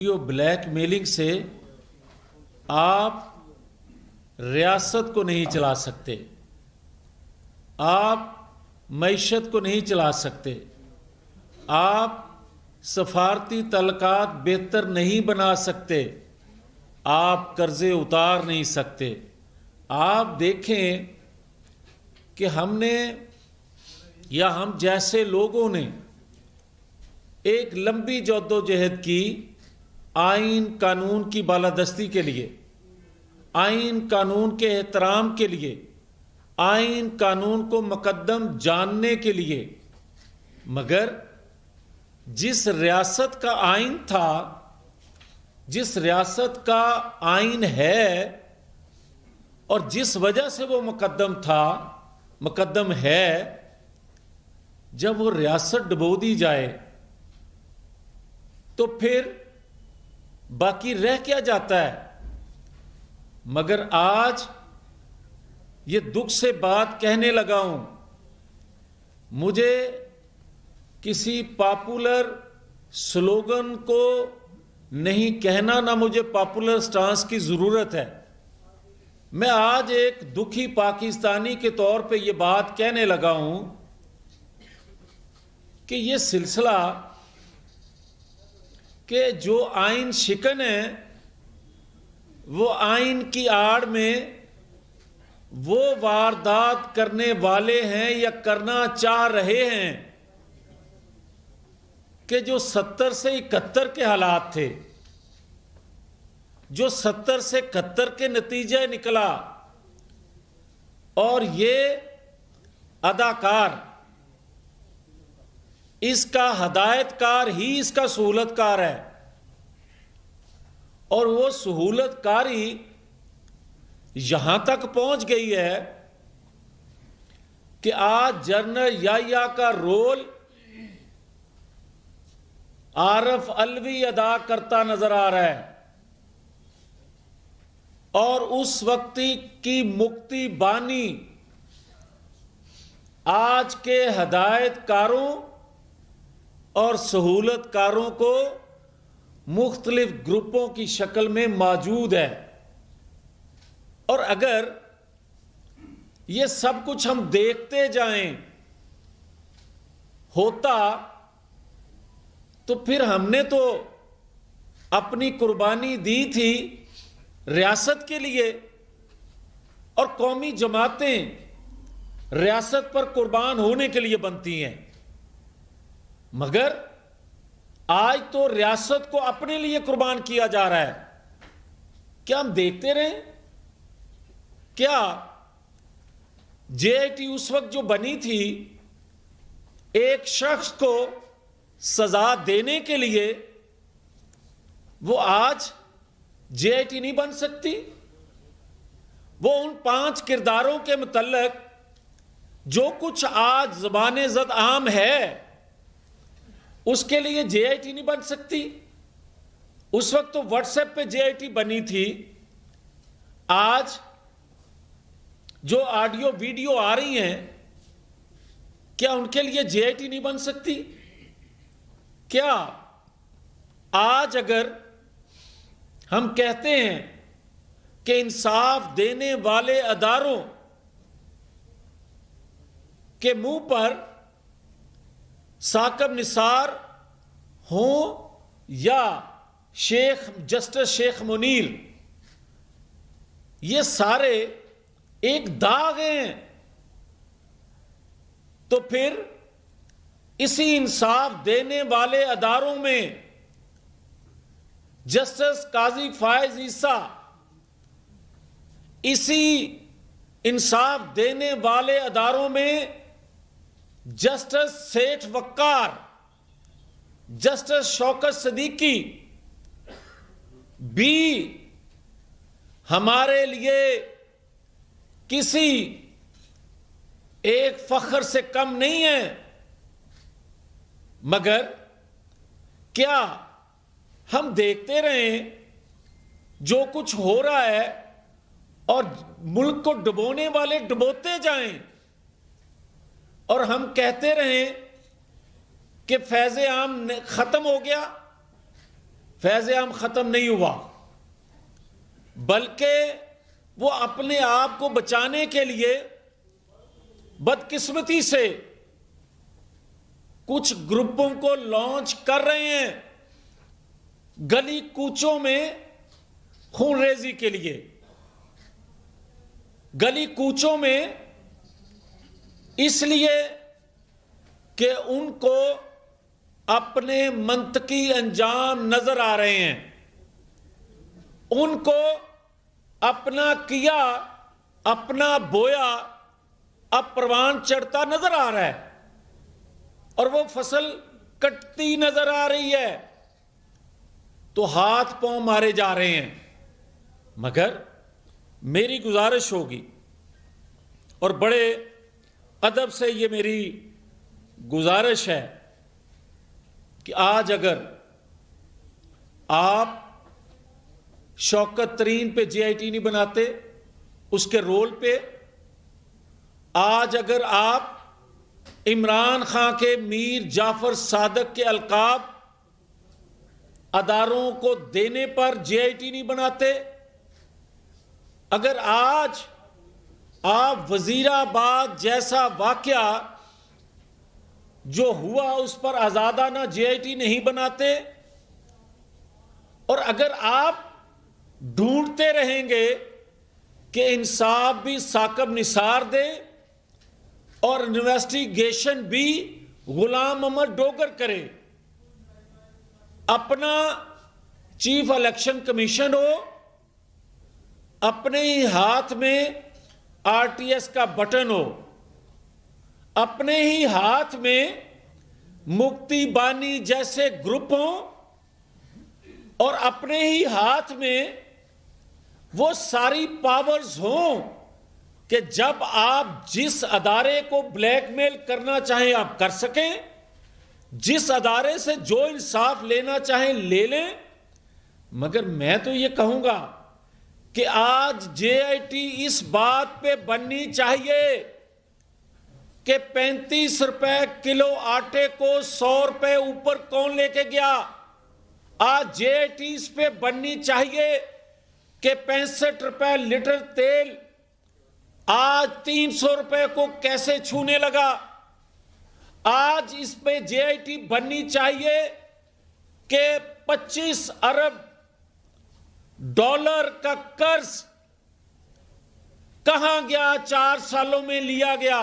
Black mailing سے آپ ریاست کو نہیں چلا سکتے، آپ معیشت کو نہیں چلا سکتے، آپ سفارتی تعلقات بہتر نہیں بنا سکتے، آپ قرضے اتار نہیں سکتے۔ آپ دیکھیں کہ ہم نے یا ہم جیسے لوگوں نے ایک لمبی جدوجہد کی آئین قانون کی بالادستی کے لیے، آئین قانون کے احترام کے لیے، آئین قانون کو مقدم جاننے کے لیے، مگر جس ریاست کا آئین تھا، جس ریاست کا آئین ہے اور جس وجہ سے وہ مقدم ہے، جب وہ ریاست ڈبو دی جائے تو پھر باقی رہ کیا جاتا ہے؟ مگر آج یہ دکھ سے بات کہنے لگا ہوں، مجھے کسی پاپولر سلوگن کو نہیں کہنا، نہ مجھے پاپولر سٹانس کی ضرورت ہے۔ میں آج ایک دکھی پاکستانی کے طور پہ یہ بات کہنے لگا ہوں کہ یہ سلسلہ کہ جو آئین شکن ہے، وہ آئین کی آڑ میں وہ واردات کرنے والے ہیں یا کرنا چاہ رہے ہیں کہ جو 70 سے 71 کے حالات تھے، جو 70 سے 71 کے نتیجے نکلا، اور یہ اداکار اس کا ہدایت کار ہی اس کا سہولت کار ہے، اور وہ سہولت کاری یہاں تک پہنچ گئی ہے کہ آج جنرل یحییٰ کا رول عارف علوی ادا کرتا نظر آ رہا ہے، اور اس وقتی کی مکتی بانی آج کے ہدایت کاروں اور سہولت کاروں کو مختلف گروپوں کی شکل میں موجود ہے۔ اور اگر یہ سب کچھ ہم دیکھتے جائیں ہوتا تو پھر ہم نے تو اپنی قربانی دی تھی ریاست کے لیے، اور قومی جماعتیں ریاست پر قربان ہونے کے لیے بنتی ہیں، مگر آج تو ریاست کو اپنے لیے قربان کیا جا رہا ہے۔ کیا ہم دیکھتے رہیں؟ کیا جے آئی ٹی اس وقت جو بنی تھی ایک شخص کو سزا دینے کے لیے، وہ آج جے آئی ٹی نہیں بن سکتی؟ وہ ان 5 کرداروں کے متعلق جو کچھ آج زبان زد عام ہے، اس کے لیے جے آئی ٹی نہیں بن سکتی؟ اس وقت تو واٹس ایپ پہ جے آئی ٹی بنی تھی، آج جو آڈیو ویڈیو آ رہی ہیں، کیا ان کے لیے جے آئی ٹی نہیں بن سکتی؟ کیا آج اگر ہم کہتے ہیں کہ انصاف دینے والے اداروں کے منہ پر ثاقب نثار ہوں یا جسٹس شیخ منیر، یہ سارے ایک داغ ہیں، تو پھر اسی انصاف دینے والے اداروں میں جسٹس قاضی فائز عیسیٰ، اسی انصاف دینے والے اداروں میں جسٹس سیٹھ وقار، جسٹس شوکت صدیقی بھی ہمارے لیے کسی ایک فخر سے کم نہیں ہے، مگر کیا ہم دیکھتے رہیں جو کچھ ہو رہا ہے اور ملک کو ڈبونے والے ڈبوتے جائیں، اور ہم کہتے رہیں کہ فیض عام ختم ہو گیا، فیض عام ختم نہیں ہوا، بلکہ وہ اپنے آپ کو بچانے کے لیے بدقسمتی سے کچھ گروپوں کو لانچ کر رہے ہیں گلی کوچوں میں خون ریزی کے لیے، گلی کوچوں میں، اس لیے کہ ان کو اپنے منطقی انجام نظر آ رہے ہیں، ان کو اپنا کیا، اپنا بویا اب پروان چڑھتا نظر آ رہا ہے اور وہ فصل کٹتی نظر آ رہی ہے، تو ہاتھ پاؤں مارے جا رہے ہیں۔ مگر میری گزارش ہوگی اور بڑے ادب سے یہ میری گزارش ہے کہ آج اگر آپ شوکت ترین پہ جے آئی ٹی نہیں بناتے، اس کے رول پہ، آج اگر آپ عمران خان کے میر جعفر صادق کے القاب اداروں کو دینے پر جے آئی ٹی نہیں بناتے، اگر آج آپ وزیر آباد جیسا واقعہ جو ہوا اس پر آزادانہ جے آئی ٹی نہیں بناتے، اور اگر آپ ڈھونڈتے رہیں گے کہ انصاف بھی ثاقب نثار دے اور انویسٹیگیشن بھی غلام محمد ڈوگر کرے، اپنا چیف الیکشن کمیشن ہو، اپنے ہی ہاتھ میں آر ٹی ایس کا بٹن ہو، اپنے ہی ہاتھ میں مکتی بانی جیسے گروپ ہوں، اور اپنے ہی ہاتھ میں وہ ساری پاورز ہوں کہ جب آپ جس ادارے کو بلیک میل کرنا چاہیں آپ کر سکیں، جس ادارے سے جو انصاف لینا چاہیں لے لیں۔ مگر میں تو یہ کہوں گا کہ آج جے آئی ٹی اس بات پہ بننی چاہیے کہ 35 روپے کلو آٹے کو 100 روپے اوپر کون لے کے گیا۔ آج جے آئی ٹی اس پہ بننی چاہیے کہ 65 روپے لیٹر تیل آج 300 روپے کو کیسے چھونے لگا۔ آج اس پہ جے آئی ٹی بننی چاہیے کہ 25 ارب ڈالر کا قرض کہاں گیا، 4 سالوں میں لیا گیا۔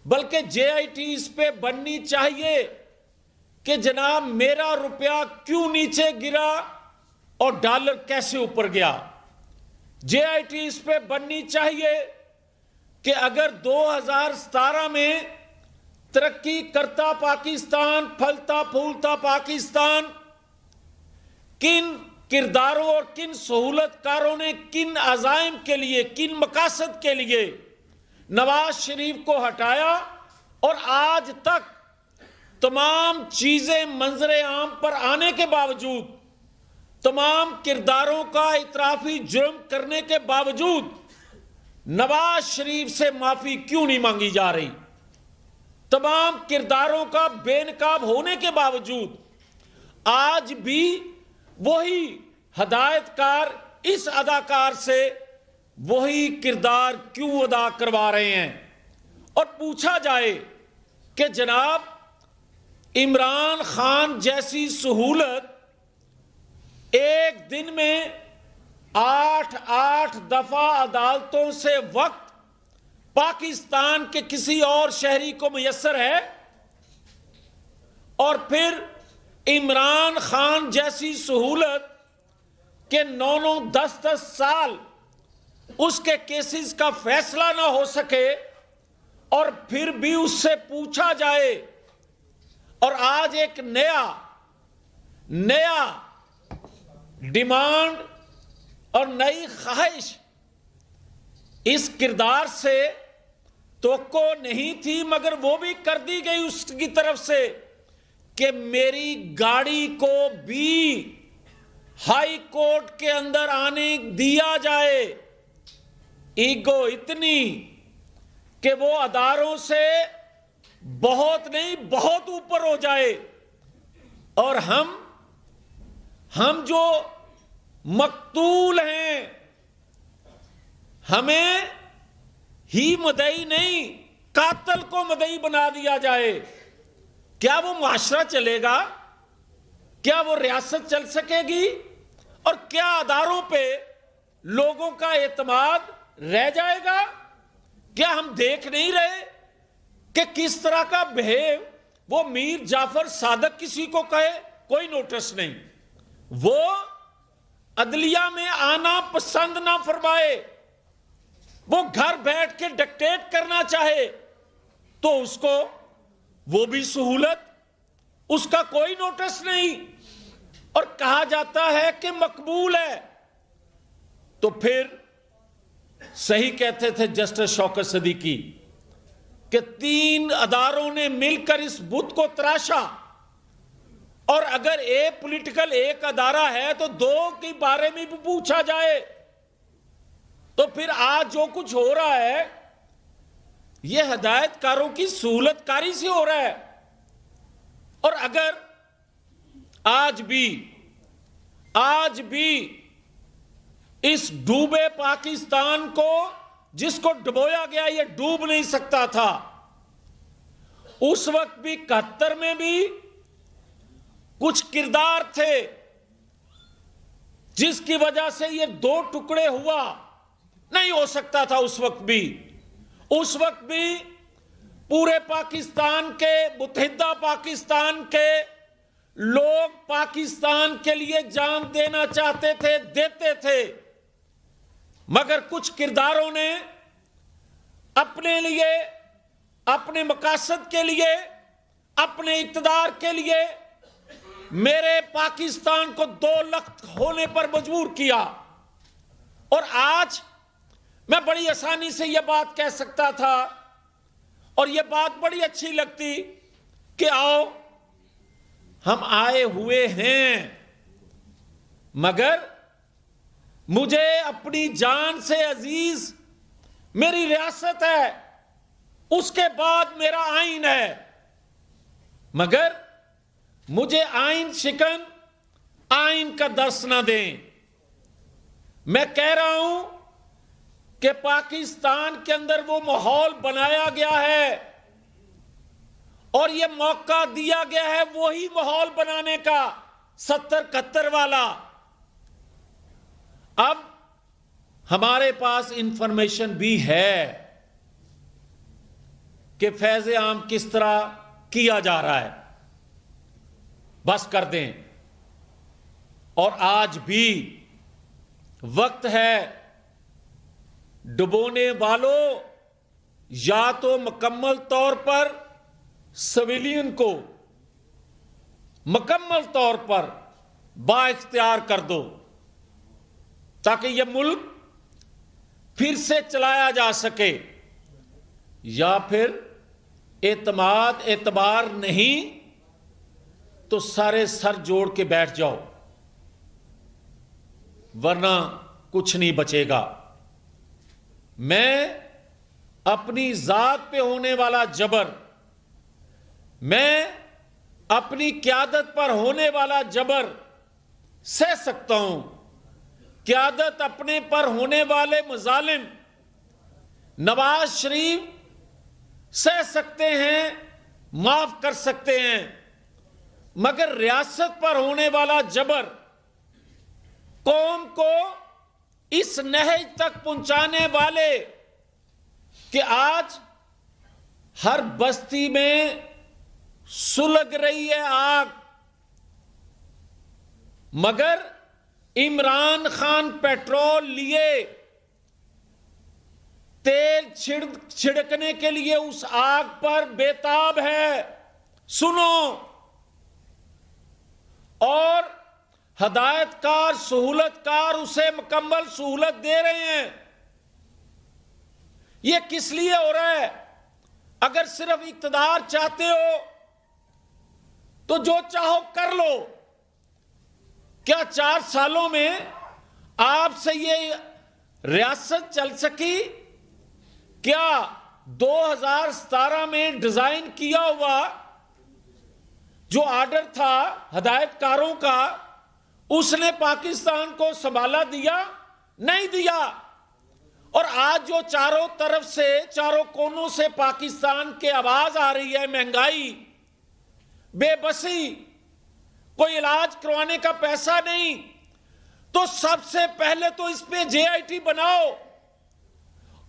بلکہ جے آئی ٹی اس پہ بننی چاہیے کہ جناب میرا روپیہ کیوں نیچے گرا اور ڈالر کیسے اوپر گیا۔ جے آئی ٹی اس پہ بننی چاہیے کہ اگر 2017 میں ترقی کرتا پاکستان، پھلتا پھولتا پاکستان، کن کرداروں اور کن سہولت کاروں نے کن عزائم کے لیے، کن مقاصد کے لیے نواز شریف کو ہٹایا، اور آج تک تمام چیزیں منظر عام پر آنے کے باوجود، تمام کرداروں کا اعترافی جرم کرنے کے باوجود نواز شریف سے معافی کیوں نہیں مانگی جا رہی؟ تمام کرداروں کا بے نقاب ہونے کے باوجود آج بھی وہی ہدایت کار اس اداکار سے وہی کردار کیوں ادا کروا رہے ہیں؟ اور پوچھا جائے کہ جناب عمران خان جیسی سہولت ایک دن میں 8 دفعہ عدالتوں سے وقت پاکستان کے کسی اور شہری کو میسر ہے؟ اور پھر عمران خان جیسی سہولت کہ 9-10 سال اس کے کیسز کا فیصلہ نہ ہو سکے، اور پھر بھی اس سے پوچھا جائے، اور آج ایک نیا ڈیمانڈ اور نئی خواہش اس کردار سے توقع نہیں تھی، مگر وہ بھی کر دی گئی اس کی طرف سے کہ میری گاڑی کو بھی ہائی کورٹ کے اندر آنے دیا جائے۔ ایگو اتنی کہ وہ اداروں سے بہت نہیں بہت اوپر ہو جائے، اور ہم ہم جو مقتول ہیں ہمیں ہی مدعی نہیں، قاتل کو مدعی بنا دیا جائے، کیا وہ معاشرہ چلے گا؟ کیا وہ ریاست چل سکے گی؟ اور کیا اداروں پہ لوگوں کا اعتماد رہ جائے گا؟ کیا ہم دیکھ نہیں رہے کہ کس طرح کا بہیو وہ میر جعفر صادق کسی کو کہے کوئی نوٹس نہیں، وہ عدلیہ میں آنا پسند نہ فرمائے، وہ گھر بیٹھ کے ڈکٹیٹ کرنا چاہے تو اس کو وہ بھی سہولت، اس کا کوئی نوٹس نہیں، اور کہا جاتا ہے کہ مقبول ہے۔ تو پھر صحیح کہتے تھے جسٹس شوکت صدیقی کہ 3 اداروں نے مل کر اس بت کو تراشا، اور اگر پولیٹیکل ایک ادارہ ہے تو 2 کے بارے میں بھی پوچھا جائے، تو پھر آج جو کچھ ہو رہا ہے یہ ہدایت کاروں کی سہولت کاری سے ہو رہا ہے۔ اور اگر آج بھی اس ڈوبے پاکستان کو، جس کو ڈبویا گیا یہ ڈوب نہیں سکتا تھا، اس وقت بھی 71 میں بھی کچھ کردار تھے جس کی وجہ سے یہ 2 ٹکڑے ہوا، نہیں ہو سکتا تھا اس وقت بھی پورے پاکستان کے، متحدہ پاکستان کے لوگ پاکستان کے لیے جان دینا چاہتے تھے، دیتے تھے، مگر کچھ کرداروں نے اپنے لیے، اپنے مقاصد کے لیے، اپنے اقتدار کے لیے میرے پاکستان کو 2 لخت ہونے پر مجبور کیا۔ اور آج میں بڑی آسانی سے یہ بات کہہ سکتا تھا، اور یہ بات بڑی اچھی لگتی کہ آؤ ہم آئے ہوئے ہیں، مگر مجھے اپنی جان سے عزیز میری ریاست ہے، اس کے بعد میرا آئین ہے، مگر مجھے آئین شکن، آئین کا درس نہ دیں۔ میں کہہ رہا ہوں کہ پاکستان کے اندر وہ ماحول بنایا گیا ہے اور یہ موقع دیا گیا ہے وہی ماحول بنانے کا 70-71 والا۔ اب ہمارے پاس انفارمیشن بھی ہے کہ فیض عام کس طرح کیا جا رہا ہے، بس کر دیں۔ اور آج بھی وقت ہے، ڈبونے والوں یا تو مکمل طور پر سویلین کو مکمل طور پر با اختیار کر دو تاکہ یہ ملک پھر سے چلایا جا سکے، یا پھر اعتبار نہیں تو سارے سر جوڑ کے بیٹھ جاؤ، ورنہ کچھ نہیں بچے گا۔ میں اپنی ذات پہ ہونے والا جبر، میں اپنی قیادت پر ہونے والا جبر سہ سکتا ہوں، قیادت اپنے پر ہونے والے مظالم نواز شریف سہ سکتے ہیں، معاف کر سکتے ہیں، مگر ریاست پر ہونے والا جبر قوم کو اس نہج تک پہنچانے والے کہ آج ہر بستی میں سلگ رہی ہے آگ، مگر عمران خان پیٹرول لیے تیل چھڑکنے کے لیے اس آگ پر بےتاب ہے۔ سنو، اور ہدایت کار، سہولت کار اسے مکمل سہولت دے رہے ہیں۔ یہ کس لیے ہو رہا ہے؟ اگر صرف اقتدار چاہتے ہو تو جو چاہو کر لو۔ کیا 4 سالوں میں آپ سے یہ ریاست چل سکی؟ کیا 2017 میں ڈیزائن کیا ہوا جو آرڈر تھا ہدایت کاروں کا، اس نے پاکستان کو سنبھالا دیا؟ نہیں دیا۔ اور آج جو چاروں طرف سے، چاروں کونوں سے پاکستان کے آواز آ رہی ہے، مہنگائی، بے بسی، کوئی علاج کروانے کا پیسہ نہیں، تو سب سے پہلے تو اس پہ جے آئی ٹی بناؤ،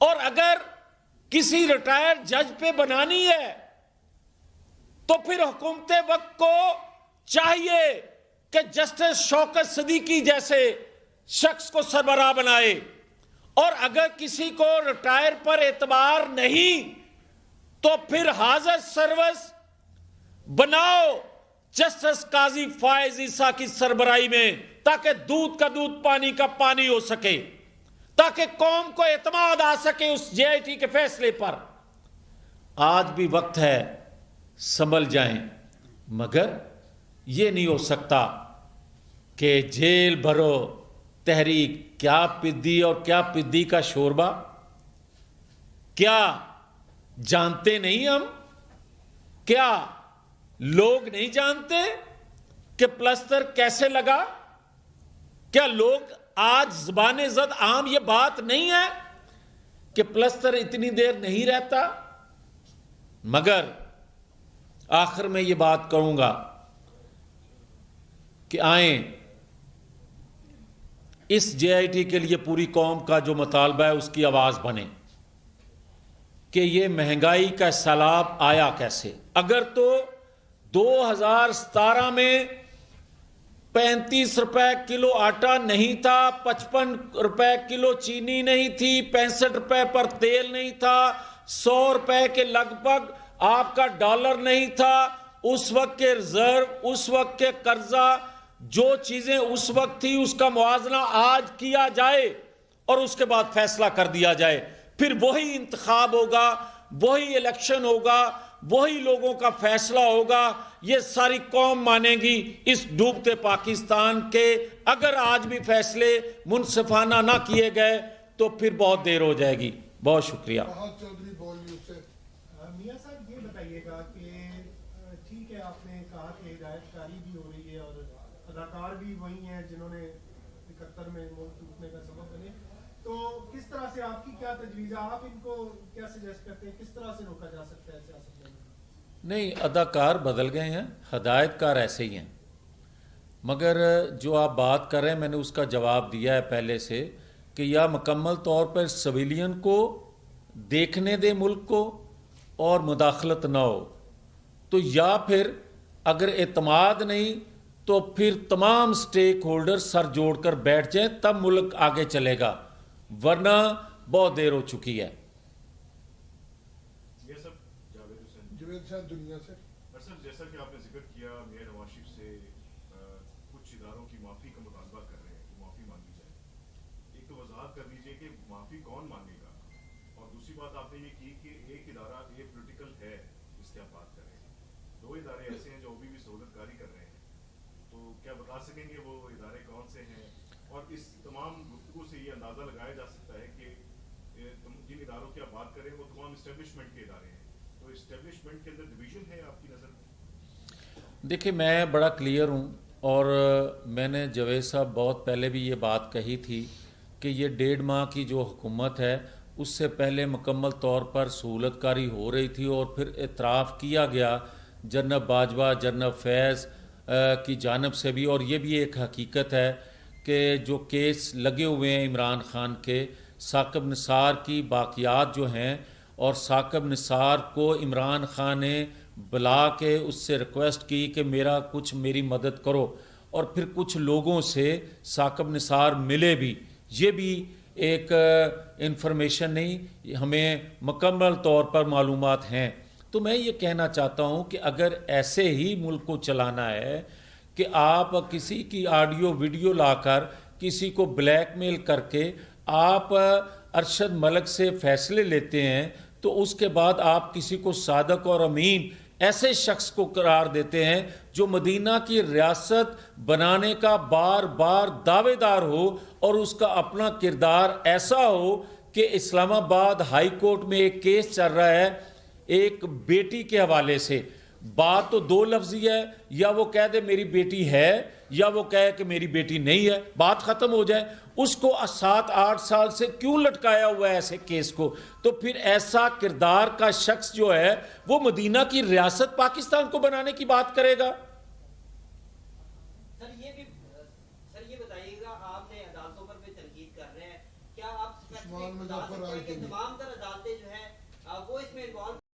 اور اگر کسی ریٹائرڈ جج پہ بنانی ہے تو پھر حکومت وقت کو چاہیے کہ جسٹس شوکت صدیقی جیسے شخص کو سربراہ بنائے، اور اگر کسی کو ریٹائر پر اعتبار نہیں تو پھر حاضر سروس بناؤ جسٹس قاضی فائز عیسیٰ کی سربراہی میں، تاکہ دودھ کا دودھ پانی کا پانی ہو سکے، تاکہ قوم کو اعتماد آ سکے اس جے آئی ٹی کے فیصلے پر۔ آج بھی وقت ہے، سنبھل جائیں، مگر یہ نہیں ہو سکتا کہ جیل بھرو تحریک، کیا پدی اور کیا پدی کا شوربہ، کیا جانتے نہیں ہم؟ کیا لوگ نہیں جانتے کہ پلستر کیسے لگا؟ کیا لوگ آج زبان زد عام یہ بات نہیں ہے کہ پلستر اتنی دیر نہیں رہتا؟ مگر آخر میں یہ بات کہوں گا کہ آئیں اس جے آئی ٹی کے لیے پوری قوم کا جو مطالبہ ہے اس کی آواز بنے کہ یہ مہنگائی کا سیلاب آیا کیسے؟ اگر تو 2017 میں 35 روپے کلو آٹا نہیں تھا، 55 روپے کلو چینی نہیں تھی، 65 روپے پر تیل نہیں تھا، 100 روپے کے لگ بھگ آپ کا ڈالر نہیں تھا، اس وقت کے ریزرو، اس وقت کے قرضہ، جو چیزیں اس وقت تھی اس کا موازنہ آج کیا جائے اور اس کے بعد فیصلہ کر دیا جائے، پھر وہی انتخاب ہوگا، وہی الیکشن ہوگا، وہی لوگوں کا فیصلہ ہوگا، یہ ساری قوم مانے گی اس ڈوبتے پاکستان کے۔ اگر آج بھی فیصلے منصفانہ نہ کیے گئے تو پھر بہت دیر ہو جائے گی۔ بہت شکریہ۔ میاں صاحب یہ بتائیے گا کہ ٹھیک ہے، آپ نے کہا کہ ہدایت کاری بھی ہو رہی ہے اور اداکار بھی وہی ہیں جنہوں نے 71 میں ملک ٹوٹنے کا سبب بنے، تو کس طرح سے آپ کی کیا تجویز ہے؟ آپ ان کو کیا سجیسٹ کرتے ہیں، کس طرح سے روکا جا سکتا ہے سیاست میں؟ نہیں، اداکار بدل گئے ہیں، ہدایت کار ایسے ہی ہیں، مگر جو آپ بات کر رہے ہیں میں نے اس کا جواب دیا ہے پہلے سے کہ یا مکمل طور پر سویلین کو دیکھنے دے ملک کو اور مداخلت نہ ہو، تو یا پھر اگر اعتماد نہیں تو پھر تمام سٹیک ہولڈر سر جوڑ کر بیٹھ جائیں، تب ملک آگے چلے گا، ورنہ بہت دیر ہو چکی ہے۔ جاوید صاحب دنیا سے سر، جیسا کہ آپ نے ذکر کیا میاں نواز شریف سے کچھ اداروں کی معافی کا مطالبہ کر رہے ہیں کہ معافی مانگی جائے، ایک تو وضاحت کر دیجیے کہ معافی کون مانگے گا، اور دوسری بات آپ نے یہ کی کہ ایک ادارہ یہ پولیٹیکل ہے اس کی آپ بات کر رہے ہیں، 2 ادارے ایسے ہیں جو ابھی بھی سہولت کاری کر رہے ہیں، تو کیا بتا سکیں گے وہ ادارے کون سے ہیں؟ اور اس تمام گفتگو سے یہ اندازہ لگایا جا سکتا ہے کہ جن اداروں کی آپ بات کر رہے ہیں وہ تمام اسٹیبلشمنٹ کے ادارے ہیں، تو اسٹیبلشمنٹ کے اندر ڈویژن ہے آپ کی نظر میں؟ دیکھیں، میں بڑا کلیئر ہوں، اور میں نے جاوید صاحب بہت پہلے بھی یہ بات کہی تھی کہ یہ 1.5 ماہ کی جو حکومت ہے اس سے پہلے مکمل طور پر سہولت کاری ہو رہی تھی، اور پھر اعتراف کیا گیا جنرل باجوہ، جنرل فیض کی جانب سے بھی، اور یہ بھی ایک حقیقت ہے کہ جو کیس لگے ہوئے ہیں عمران خان کے، ثاقب نثار کی باقیات جو ہیں، اور ثاقب نثار کو عمران خان نے بلا کے اس سے ریکویسٹ کی کہ میری مدد کرو، اور پھر کچھ لوگوں سے ثاقب نثار ملے بھی، یہ بھی ایک انفارمیشن نہیں، ہمیں مکمل طور پر معلومات ہیں۔ تو میں یہ کہنا چاہتا ہوں کہ اگر ایسے ہی ملک کو چلانا ہے کہ آپ کسی کی آڈیو ویڈیو لا کر کسی کو بلیک میل کر کے آپ ارشد ملک سے فیصلے لیتے ہیں، تو اس کے بعد آپ کسی کو صادق اور امین ایسے شخص کو قرار دیتے ہیں جو مدینہ کی ریاست بنانے کا بار بار دعوے دار ہو، اور اس کا اپنا کردار ایسا ہو کہ اسلام آباد ہائی کورٹ میں ایک کیس چل رہا ہے ایک بیٹی کے حوالے سے، بات تو دو لفظی ہے، یا وہ کہہ دے میری بیٹی ہے یا وہ کہے کہ میری بیٹی نہیں ہے، بات ختم ہو جائے. اس کو 7-8 سال سے کیوں لٹکایا ہوا ہے ایسے کیس کو؟ تو پھر ایسا کردار کا شخص جو ہے وہ مدینہ کی ریاست پاکستان کو بنانے کی بات کرے گا؟ سر یہ بتائیے گا، آپ نے عدالتوں پر بھی تنقید کر رہے ہیں، کیا آپ تمام تر عدالتیں جو ہیں وہ اس میں انوالو